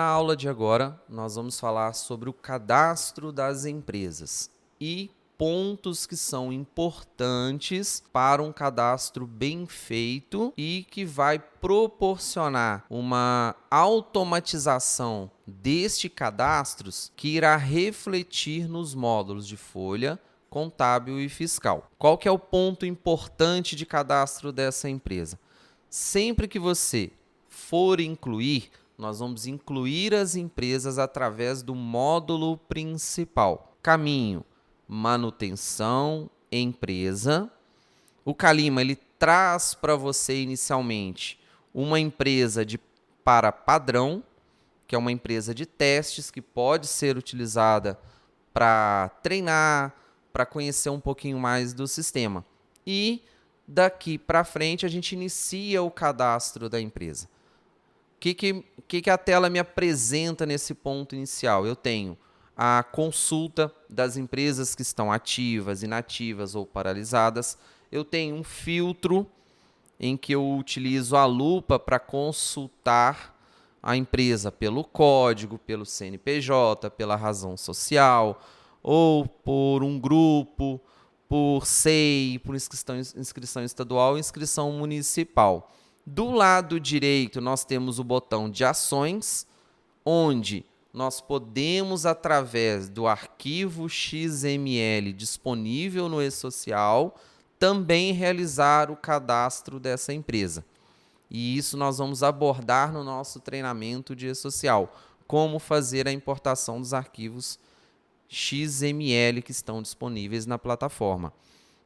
Na aula de agora, nós vamos falar sobre o cadastro das empresas e pontos que são importantes para um cadastro bem feito e que vai proporcionar uma automatização deste cadastros que irá refletir nos módulos de folha, contábil e fiscal. Qual que é o ponto importante de cadastro dessa empresa? Sempre que você for incluir, nós vamos incluir as empresas através do módulo principal. Caminho, manutenção, empresa. O Calima ele traz para você inicialmente uma empresa para padrão, que é uma empresa de testes que pode ser utilizada para treinar, para conhecer um pouquinho mais do sistema. E daqui para frente a gente inicia o cadastro da empresa. O que a tela me apresenta nesse ponto inicial? Eu tenho a consulta das empresas que estão ativas, inativas ou paralisadas. Eu tenho um filtro em que eu utilizo a lupa para consultar a empresa pelo código, pelo CNPJ, pela razão social, ou por um grupo, por SEI, por inscrição estadual e inscrição municipal. Do lado direito, nós temos o botão de ações, onde nós podemos, através do arquivo XML disponível no e-social, também realizar o cadastro dessa empresa. E isso nós vamos abordar no nosso treinamento de e-social, como fazer a importação dos arquivos XML que estão disponíveis na plataforma.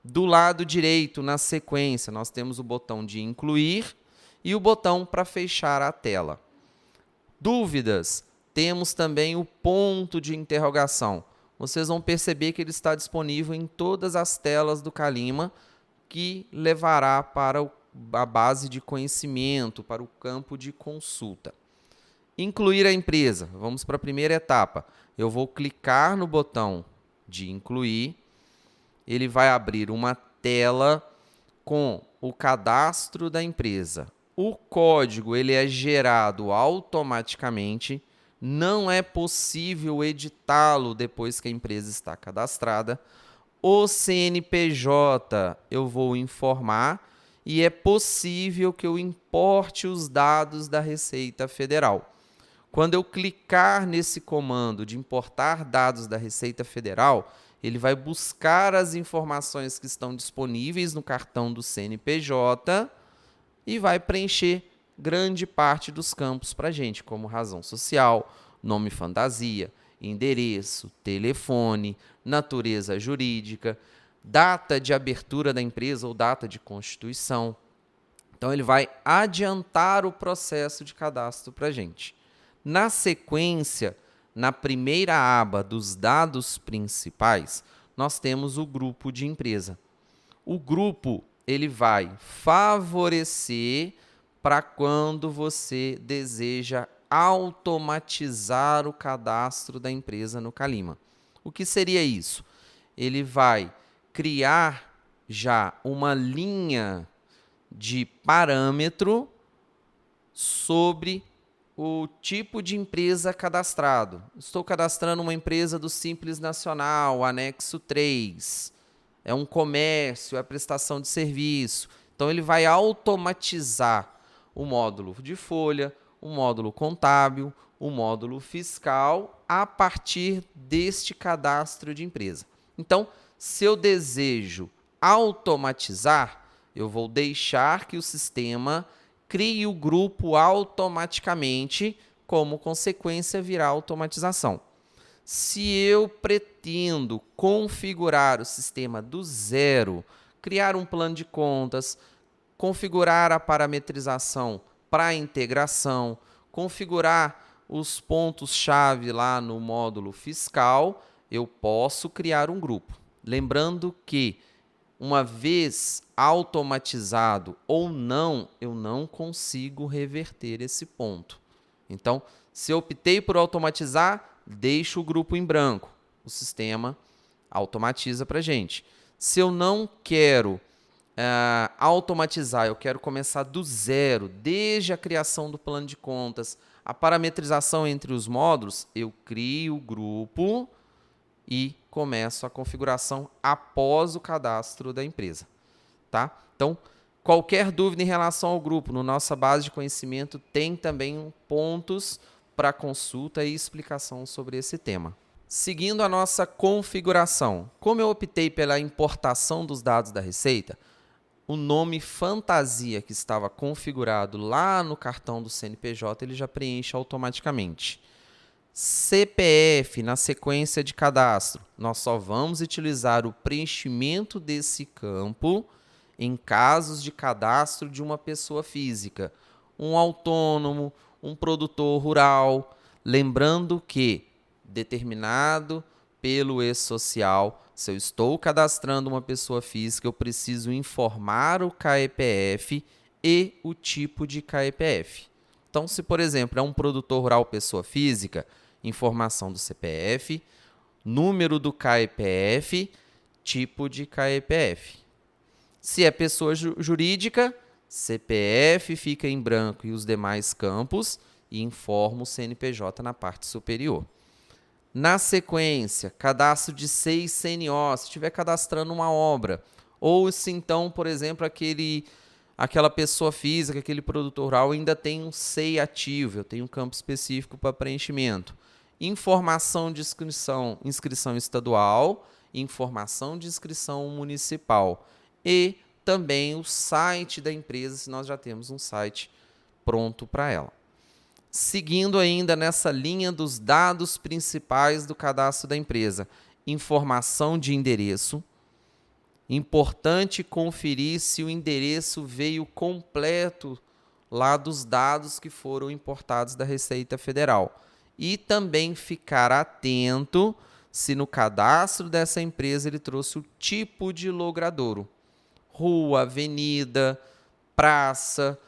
Do lado direito, na sequência, nós temos o botão de incluir e o botão para fechar a tela. Dúvidas? Temos também o ponto de interrogação. Vocês vão perceber que ele está disponível em todas as telas do Calima, que levará para a base de conhecimento, para o campo de consulta. Incluir a empresa. Vamos para a primeira etapa. Eu vou clicar no botão de incluir. Ele vai abrir uma tela com o cadastro da empresa. O código ele é gerado automaticamente, não é possível editá-lo depois que a empresa está cadastrada. O CNPJ eu vou informar e é possível que eu importe os dados da Receita Federal. Quando eu clicar nesse comando de importar dados da Receita Federal, ele vai buscar as informações que estão disponíveis no cartão do CNPJ e vai preencher grande parte dos campos para a gente, como razão social, nome fantasia, endereço, telefone, natureza jurídica, data de abertura da empresa ou data de constituição. Então, ele vai adiantar o processo de cadastro para a gente. Na sequência, na primeira aba dos dados principais, nós temos o grupo de empresa. O grupo ele vai favorecer para quando você deseja automatizar o cadastro da empresa no Calima. O que seria isso? Ele vai criar já uma linha de parâmetro sobre o tipo de empresa cadastrado. Estou cadastrando uma empresa do Simples Nacional, anexo 3. É um comércio, é prestação de serviço. Então, ele vai automatizar o módulo de folha, o módulo contábil, o módulo fiscal, a partir deste cadastro de empresa. Então, se eu desejo automatizar, eu vou deixar que o sistema crie o grupo automaticamente, como consequência virá a automatização. Se eu pretendo configurar o sistema do zero, criar um plano de contas, configurar a parametrização para a integração, configurar os pontos-chave lá no módulo fiscal, eu posso criar um grupo. Lembrando que, uma vez automatizado ou não, eu não consigo reverter esse ponto. Então, se eu optei por automatizar, deixo o grupo em branco. O sistema automatiza para a gente. Se eu não quero automatizar, eu quero começar do zero, desde a criação do plano de contas, a parametrização entre os módulos, eu crio o grupo e começo a configuração após o cadastro da empresa. Tá? Então, qualquer dúvida em relação ao grupo, na nossa base de conhecimento tem também pontos para consulta e explicação sobre esse tema. Seguindo a nossa configuração, como eu optei pela importação dos dados da Receita, o nome fantasia que estava configurado lá no cartão do CNPJ, ele já preenche automaticamente. CPF na sequência de cadastro, nós só vamos utilizar o preenchimento desse campo em casos de cadastro de uma pessoa física, um autônomo, um produtor rural, lembrando que, determinado pelo E-Social, se eu estou cadastrando uma pessoa física, eu preciso informar o CAEPF e o tipo de CAEPF. Então, se, por exemplo, é um produtor rural pessoa física, informação do CPF, número do CAEPF, tipo de CAEPF. Se é pessoa jurídica, CPF fica em branco e os demais campos e informa o CNPJ na parte superior. Na sequência, cadastro de 6 CNO, se estiver cadastrando uma obra. Ou se então, por exemplo, aquela pessoa física, aquele produtor rural ainda tem um SEI ativo, eu tenho um campo específico para preenchimento. Informação de inscrição estadual, informação de inscrição municipal. E também o site da empresa, se nós já temos um site pronto para ela. Seguindo ainda nessa linha dos dados principais do cadastro da empresa, informação de endereço. Importante conferir se o endereço veio completo lá dos dados que foram importados da Receita Federal. E também ficar atento se no cadastro dessa empresa ele trouxe o tipo de logradouro. Rua, avenida, praça.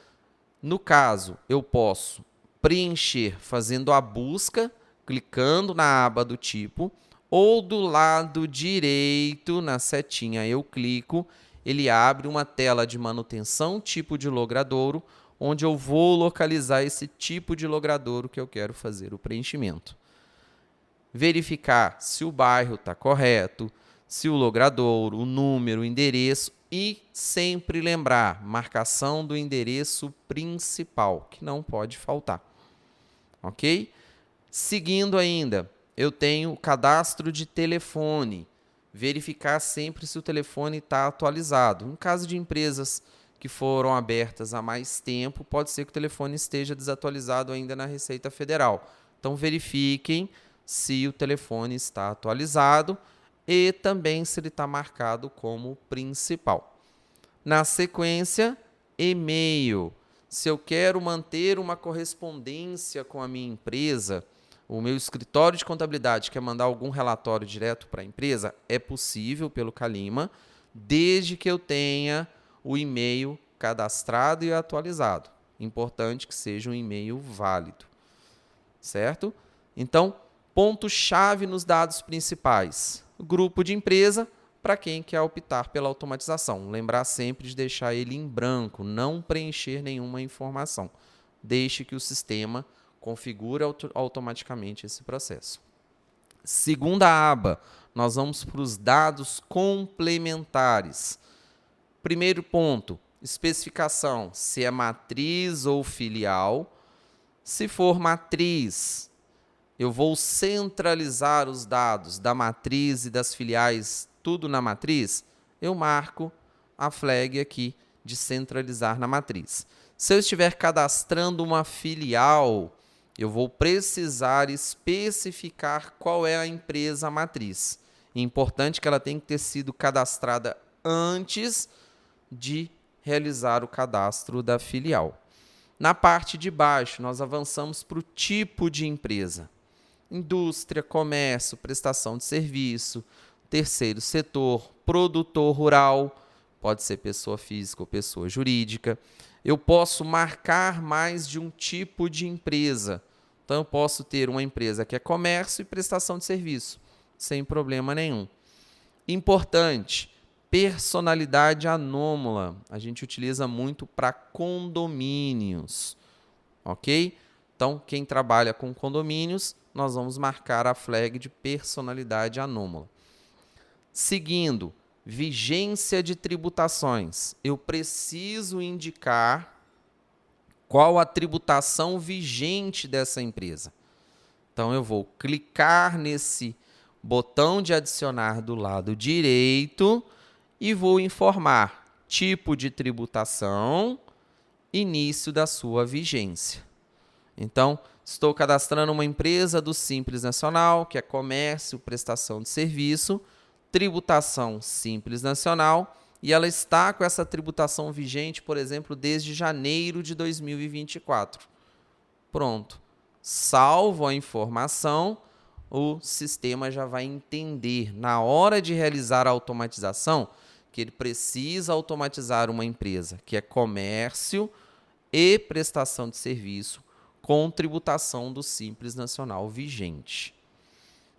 No caso, eu posso preencher fazendo a busca, clicando na aba do tipo, ou do lado direito, na setinha eu clico, ele abre uma tela de manutenção tipo de logradouro, onde eu vou localizar esse tipo de logradouro que eu quero fazer o preenchimento. Verificar se o bairro está correto, se o logradouro, o número, o endereço e sempre lembrar, marcação do endereço principal, que não pode faltar. Ok? Seguindo ainda, eu tenho o cadastro de telefone. Verificar sempre se o telefone está atualizado. No caso de empresas que foram abertas há mais tempo, pode ser que o telefone esteja desatualizado ainda na Receita Federal. Então, verifiquem se o telefone está atualizado e também se ele está marcado como principal. Na sequência, e-mail. Se eu quero manter uma correspondência com a minha empresa, o meu escritório de contabilidade quer mandar algum relatório direto para a empresa, é possível pelo Calima, desde que eu tenha o e-mail cadastrado e atualizado. Importante que seja um e-mail válido. Certo? Então, ponto-chave nos dados principais. Grupo de empresa, para quem quer optar pela automatização. Lembrar sempre de deixar ele em branco, não preencher nenhuma informação. Deixe que o sistema configure automaticamente esse processo. Segunda aba, nós vamos para os dados complementares. Primeiro ponto, especificação, se é matriz ou filial. Se for matriz, eu vou centralizar os dados da matriz e das filiais, tudo na matriz, eu marco a flag aqui de centralizar na matriz. Se eu estiver cadastrando uma filial, eu vou precisar especificar qual é a empresa matriz. É importante que ela tenha que ter sido cadastrada antes de realizar o cadastro da filial. Na parte de baixo, nós avançamos para o tipo de empresa. Indústria, comércio, prestação de serviço, terceiro setor, produtor rural, pode ser pessoa física ou pessoa jurídica. Eu posso marcar mais de um tipo de empresa. Então, eu posso ter uma empresa que é comércio e prestação de serviço, sem problema nenhum. Importante, Personalidade anômala, a gente utiliza muito para condomínios, ok? Então, quem trabalha com condomínios, nós vamos marcar a flag de personalidade anômala. Seguindo, vigência de tributações. Eu preciso indicar qual a tributação vigente dessa empresa. Então, eu vou clicar nesse botão de adicionar do lado direito e vou informar tipo de tributação, início da sua vigência. Então, estou cadastrando uma empresa do Simples Nacional, que é comércio, prestação de serviço, tributação Simples Nacional, e ela está com essa tributação vigente, por exemplo, desde janeiro de 2024. Pronto. Salvo a informação, o sistema já vai entender, na hora de realizar a automatização, que ele precisa automatizar uma empresa que é comércio e prestação de serviço com tributação do Simples Nacional vigente.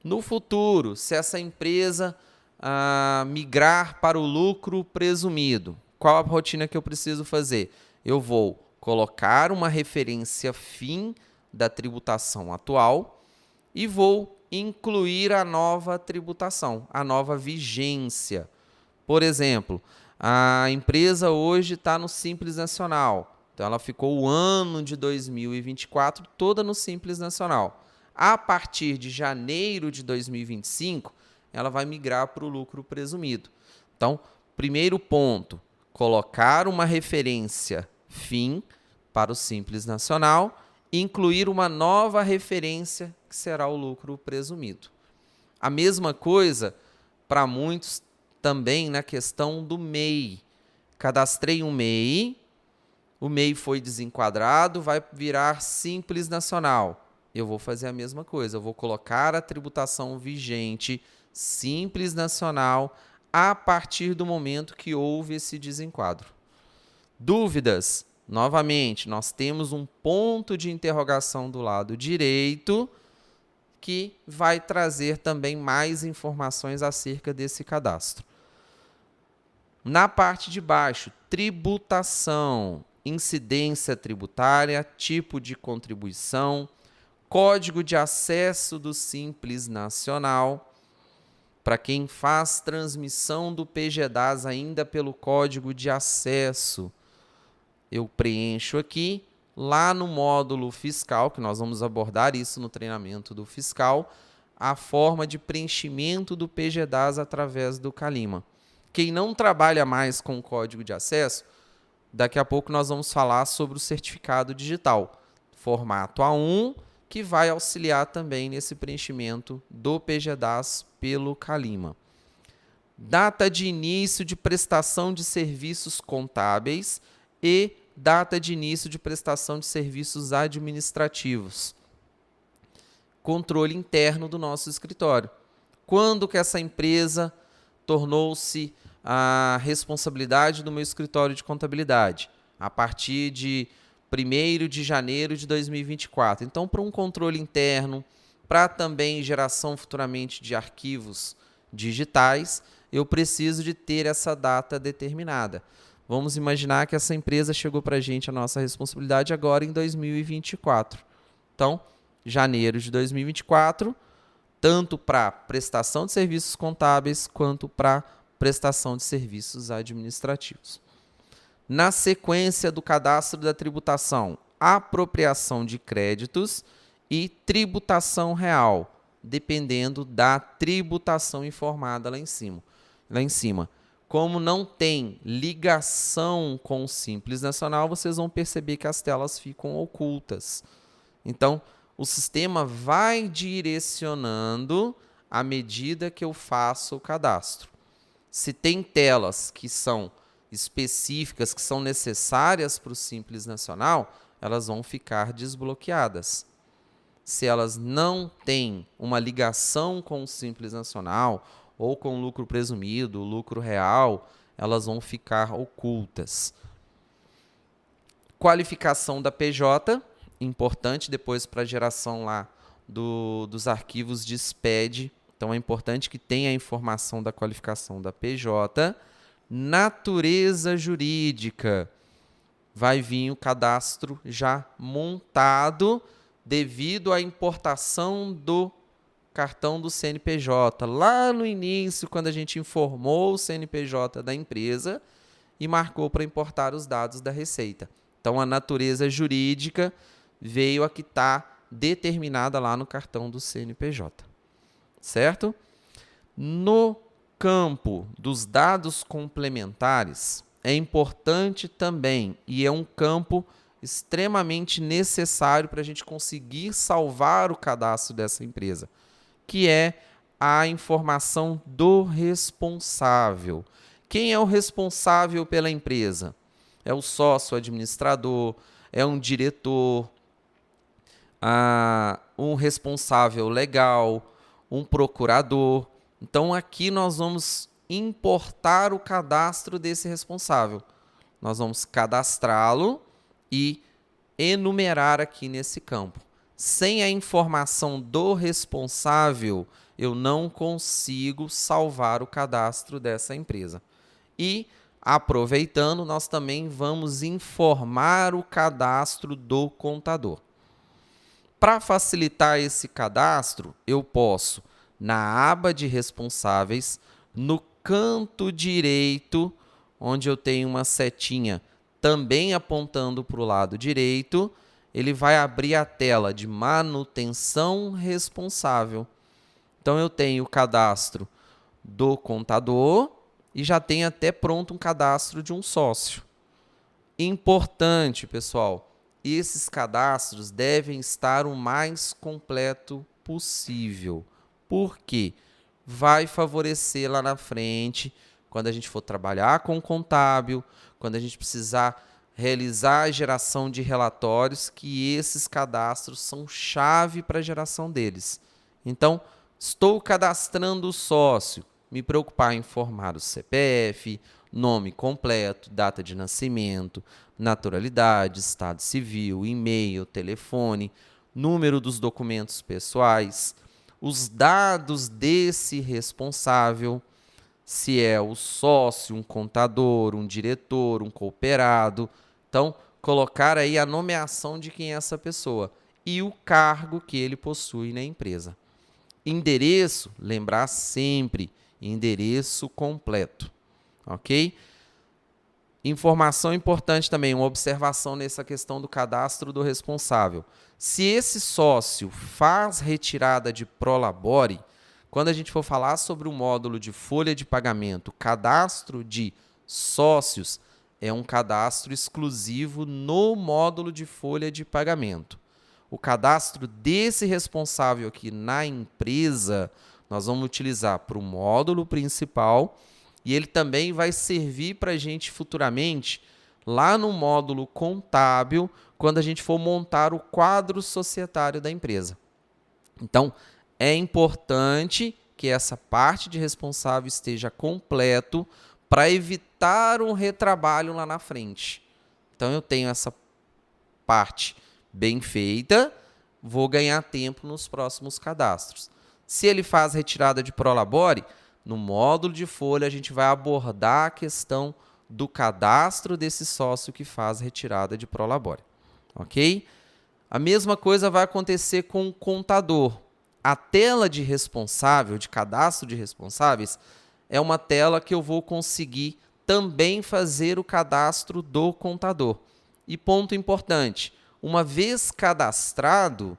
No futuro, se essa empresa migrar para o lucro presumido, qual a rotina que eu preciso fazer? Eu vou colocar uma referência fim da tributação atual e vou incluir a nova tributação, a nova vigência. Por exemplo, a empresa hoje está no Simples Nacional, então ela ficou o ano de 2024 toda no Simples Nacional. A partir de janeiro de 2025, ela vai migrar para o lucro presumido. Então, primeiro ponto, colocar uma referência fim para o Simples Nacional e incluir uma nova referência que será o lucro presumido. A mesma coisa para muitos também na questão do MEI. Cadastrei um MEI, o MEI foi desenquadrado, vai virar Simples Nacional. Eu vou fazer a mesma coisa, eu vou colocar a tributação vigente Simples Nacional a partir do momento que houve esse desenquadro. Dúvidas? Novamente, nós temos um ponto de interrogação do lado direito que vai trazer também mais informações acerca desse cadastro. Na parte de baixo, tributação, incidência tributária, tipo de contribuição, código de acesso do Simples Nacional. Para quem faz transmissão do PGDAS ainda pelo código de acesso, eu preencho aqui, lá no módulo fiscal, que nós vamos abordar isso no treinamento do fiscal, a forma de preenchimento do PGDAS através do Calima. Quem não trabalha mais com o código de acesso, daqui a pouco nós vamos falar sobre o certificado digital, formato A1, que vai auxiliar também nesse preenchimento do PGDAS pelo Calima. Data de início de prestação de serviços contábeis e data de início de prestação de serviços administrativos. Controle interno do nosso escritório. Quando que essa empresa tornou-se a responsabilidade do meu escritório de contabilidade? A partir de 1º de janeiro de 2024. Então, para um controle interno, para também geração futuramente de arquivos digitais, eu preciso de ter essa data determinada. Vamos imaginar que essa empresa chegou para a gente, a nossa responsabilidade, agora em 2024. Então, janeiro de 2024, tanto para prestação de serviços contábeis, quanto para prestação de serviços administrativos. Na sequência do cadastro da tributação, apropriação de créditos e tributação real, dependendo da tributação informada lá em cima. Como não tem ligação com o Simples Nacional, vocês vão perceber que as telas ficam ocultas. Então, o sistema vai direcionando à medida que eu faço o cadastro. Se tem telas que são específicas, que são necessárias para o Simples Nacional, elas vão ficar desbloqueadas. Se elas não têm uma ligação com o Simples Nacional ou com o lucro presumido, o lucro real, elas vão ficar ocultas. Qualificação da PJ, importante depois para a geração lá dos arquivos de SPED. Então é importante que tenha a informação da qualificação da PJ. Natureza jurídica. Vai vir o cadastro já montado devido à importação do cartão do CNPJ. Lá no início, quando a gente informou o CNPJ da empresa e marcou para importar os dados da Receita. Então, a natureza jurídica veio a que está determinada lá no cartão do CNPJ. Certo? No campo dos dados complementares, é importante também, e é um campo extremamente necessário para a gente conseguir salvar o cadastro dessa empresa, que é a informação do responsável. Quem é o responsável pela empresa? É o sócio administrador, é um diretor, um responsável legal, um procurador. Então, aqui nós vamos importar o cadastro desse responsável. Nós vamos cadastrá-lo e enumerar aqui nesse campo. Sem a informação do responsável, eu não consigo salvar o cadastro dessa empresa. E, aproveitando, nós também vamos informar o cadastro do contador. Para facilitar esse cadastro, eu posso, na aba de responsáveis, no canto direito, onde eu tenho uma setinha também apontando para o lado direito, ele vai abrir a tela de manutenção responsável. Então, eu tenho o cadastro do contador e já tenho até pronto um cadastro de um sócio. Importante, pessoal, esses cadastros devem estar o mais completo possível. Por quê? Vai favorecer lá na frente, quando a gente for trabalhar com o contábil, quando a gente precisar realizar a geração de relatórios, que esses cadastros são chave para a geração deles. Então, estou cadastrando o sócio, me preocupar em informar o CPF, nome completo, data de nascimento, naturalidade, estado civil, e-mail, telefone, número dos documentos pessoais, os dados desse responsável, se é o sócio, um contador, um diretor, um cooperado. Então, colocar aí a nomeação de quem é essa pessoa e o cargo que ele possui na empresa. Endereço, lembrar sempre, endereço completo, ok? Informação importante também, uma observação nessa questão do cadastro do responsável. Se esse sócio faz retirada de prolabore, quando a gente for falar sobre o módulo de folha de pagamento, cadastro de sócios é um cadastro exclusivo no módulo de folha de pagamento. O cadastro desse responsável aqui na empresa, nós vamos utilizar para o módulo principal e ele também vai servir para a gente futuramente lá no módulo contábil, quando a gente for montar o quadro societário da empresa. Então, é importante que essa parte de responsável esteja completo para evitar um retrabalho lá na frente. Então, eu tenho essa parte bem feita, vou ganhar tempo nos próximos cadastros. Se ele faz retirada de prolabore, no módulo de folha a gente vai abordar a questão do cadastro desse sócio que faz retirada de prolabore. Ok? A mesma coisa vai acontecer com o contador. A tela de responsável, de cadastro de responsáveis, é uma tela que eu vou conseguir também fazer o cadastro do contador. E ponto importante, uma vez cadastrado,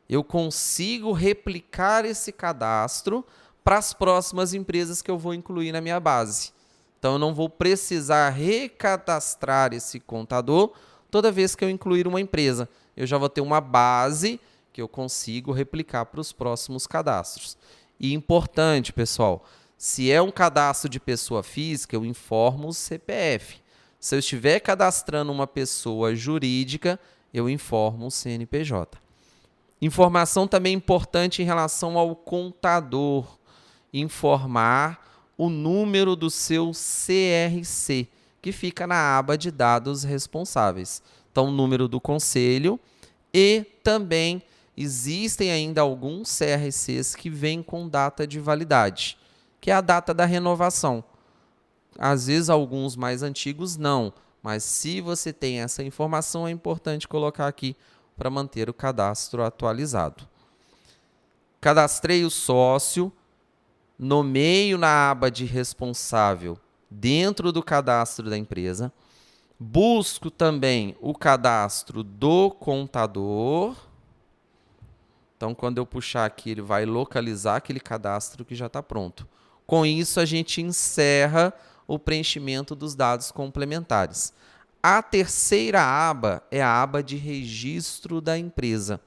eu consigo replicar esse cadastro para as próximas empresas que eu vou incluir na minha base. Então, eu não vou precisar recadastrar esse contador toda vez que eu incluir uma empresa. Eu já vou ter uma base que eu consigo replicar para os próximos cadastros. E importante, pessoal, se é um cadastro de pessoa física, eu informo o CPF. Se eu estiver cadastrando uma pessoa jurídica, eu informo o CNPJ. Informação também importante em relação ao contador. Informar o número do seu CRC, que fica na aba de dados responsáveis. Então, o número do conselho e também existem ainda alguns CRCs que vêm com data de validade, que é a data da renovação. Às vezes alguns mais antigos não, mas se você tem essa informação, é importante colocar aqui para manter o cadastro atualizado. Cadastrei o sócio, nomeio na aba de responsável dentro do cadastro da empresa, busco também o cadastro do contador. Então, quando eu puxar aqui, ele vai localizar aquele cadastro que já está pronto. Com isso, a gente encerra o preenchimento dos dados complementares. A terceira aba é a aba de registro da empresa.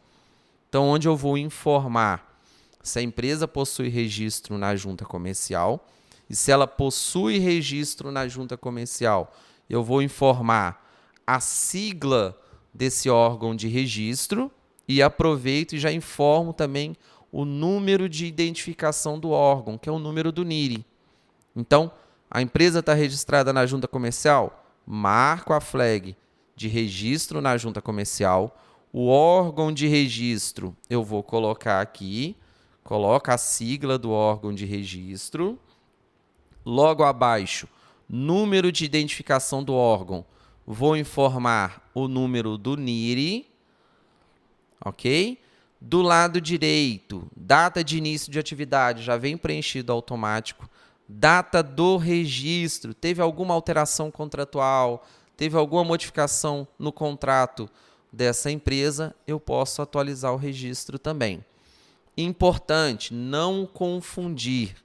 Então, onde eu vou informar se a empresa possui registro na junta comercial. E se ela possui registro na junta comercial, eu vou informar a sigla desse órgão de registro e aproveito e já informo também o número de identificação do órgão, que é o número do NIRI. Então, a empresa está registrada na junta comercial, marco a flag de registro na junta comercial. O órgão de registro eu vou colocar aqui, coloca a sigla do órgão de registro. Logo abaixo, número de identificação do órgão, vou informar o número do NIRI, ok? Do lado direito, data de início de atividade, já vem preenchido automático. Data do registro, teve alguma alteração contratual, teve alguma modificação no contrato dessa empresa, eu posso atualizar o registro também. Importante, não confundir.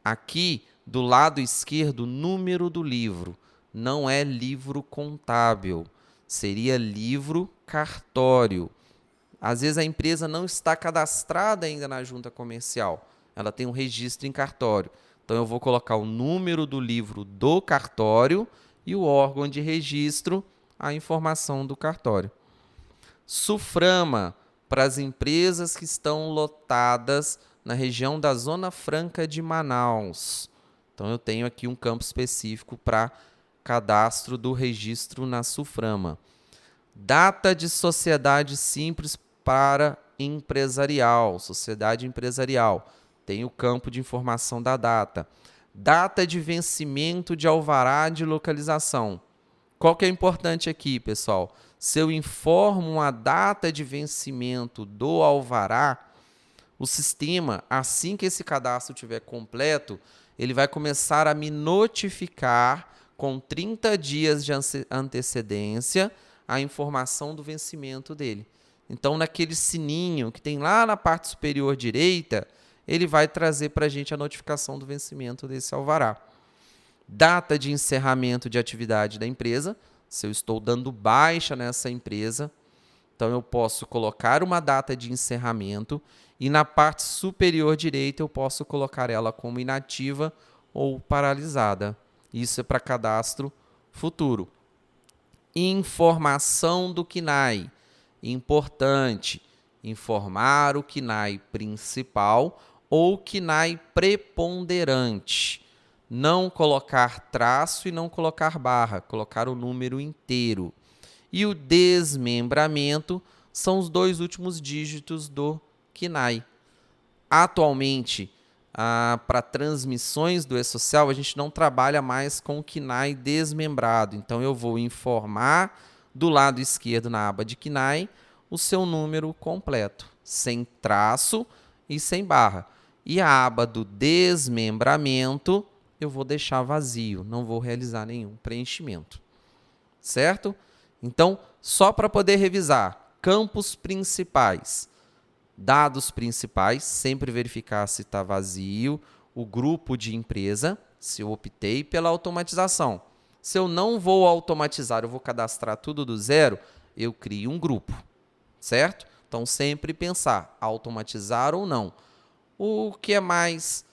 Aqui, do lado esquerdo, número do livro. Não é livro contábil, seria livro cartório. Às vezes a empresa não está cadastrada ainda na junta comercial, ela tem um registro em cartório. Então eu vou colocar o número do livro do cartório e o órgão de registro, a informação do cartório. SUFRAMA, para as empresas que estão lotadas na região da Zona Franca de Manaus. Então eu tenho aqui um campo específico para cadastro do registro na SUFRAMA. Data de sociedade simples para empresarial, sociedade empresarial. Tem o campo de informação da data. Data de vencimento de alvará de localização. Qual que é importante aqui, pessoal? Se eu informo a data de vencimento do alvará, o sistema, assim que esse cadastro estiver completo, ele vai começar a me notificar com 30 dias de antecedência a informação do vencimento dele. Então, naquele sininho que tem lá na parte superior direita, ele vai trazer para a gente a notificação do vencimento desse alvará. Data de encerramento de atividade da empresa. Se eu estou dando baixa nessa empresa, então eu posso colocar uma data de encerramento e na parte superior direita eu posso colocar ela como inativa ou paralisada. Isso é para cadastro futuro. Informação do CNAE. Importante, informar o CNAE principal ou CNAE preponderante. Não colocar traço e não colocar barra, colocar o número inteiro. E o desmembramento são os dois últimos dígitos do CNAE. Atualmente, para transmissões do e-social, a gente não trabalha mais com o CNAE desmembrado. Então, eu vou informar do lado esquerdo, na aba de CNAE, o seu número completo, sem traço e sem barra. E a aba do desmembramento, eu vou deixar vazio, não vou realizar nenhum preenchimento. Certo? Então, só para poder revisar, campos principais. Dados principais, sempre verificar se está vazio, o grupo de empresa, se eu optei pela automatização. Se eu não vou automatizar, eu vou cadastrar tudo do zero, eu crio um grupo, certo? Então, sempre pensar, automatizar ou não. O que é mais,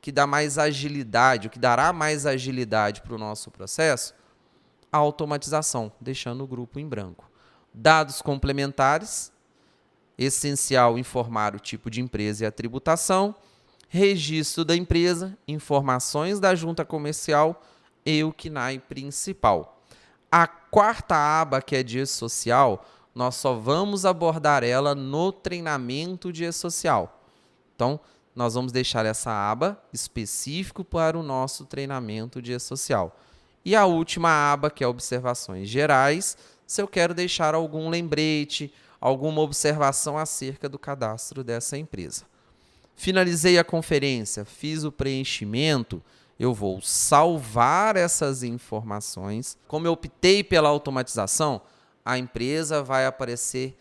que dá mais agilidade, o que dará mais agilidade para o nosso processo? A automatização, deixando o grupo em branco. Dados complementares, essencial informar o tipo de empresa e a tributação, registro da empresa, informações da junta comercial e o CNAE principal. A quarta aba, que é de e-social, nós só vamos abordar ela no treinamento de e-social. Então, nós vamos deixar essa aba específico para o nosso treinamento de E-Social. E a última aba, que é observações gerais, se eu quero deixar algum lembrete, alguma observação acerca do cadastro dessa empresa. Finalizei a conferência, fiz o preenchimento, eu vou salvar essas informações. Como eu optei pela automatização, a empresa vai aparecer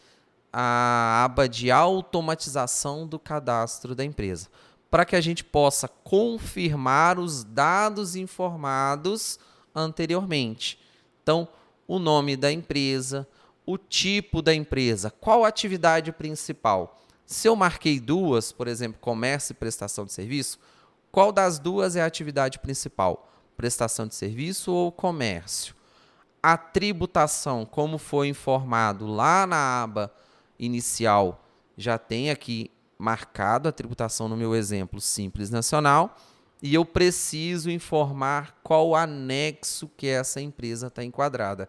a aba de automatização do cadastro da empresa, para que a gente possa confirmar os dados informados anteriormente. Então, o nome da empresa, o tipo da empresa, qual a atividade principal. Se eu marquei duas, por exemplo, comércio e prestação de serviço, qual das duas é a atividade principal? Prestação de serviço ou comércio? A tributação, como foi informado lá na aba inicial, já tem aqui marcado a tributação no meu exemplo Simples Nacional, e eu preciso informar qual anexo que essa empresa está enquadrada.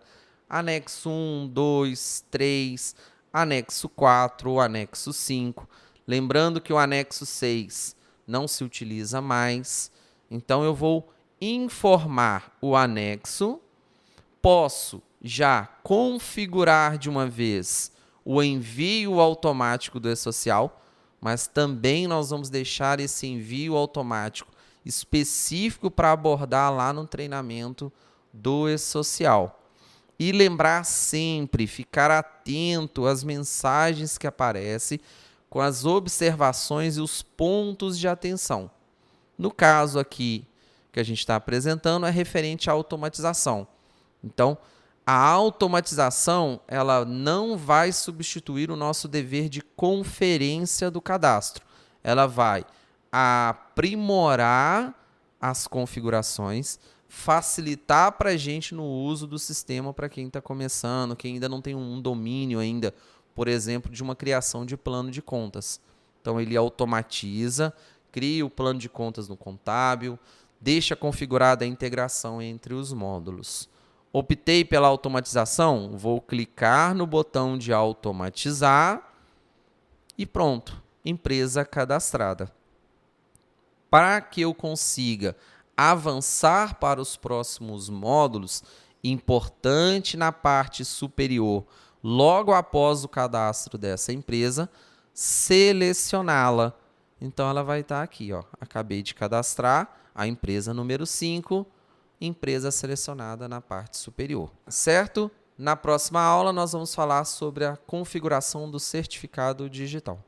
Anexo 1, 2, 3, anexo 4 ou anexo 5. Lembrando que o anexo 6 não se utiliza mais, então eu vou informar o anexo. Posso já configurar de uma vez o envio automático do E-Social, mas também nós vamos deixar esse envio automático específico para abordar lá no treinamento do E-Social. E lembrar sempre, ficar atento às mensagens que aparecem com as observações e os pontos de atenção. No caso aqui que a gente está apresentando é referente à automatização. Então, a automatização ela não vai substituir o nosso dever de conferência do cadastro. Ela vai aprimorar as configurações, facilitar para a gente no uso do sistema para quem está começando, quem ainda não tem um domínio ainda, por exemplo, de uma criação de plano de contas. Então, ele automatiza, cria o plano de contas no contábil, deixa configurada a integração entre os módulos. Optei pela automatização, vou clicar no botão de automatizar e pronto, empresa cadastrada. Para que eu consiga avançar para os próximos módulos, importante na parte superior, logo após o cadastro dessa empresa, selecioná-la. Então, ela vai estar aqui, ó. Acabei de cadastrar a empresa número 5, empresa selecionada na parte superior, certo? Na próxima aula, nós vamos falar sobre a configuração do certificado digital.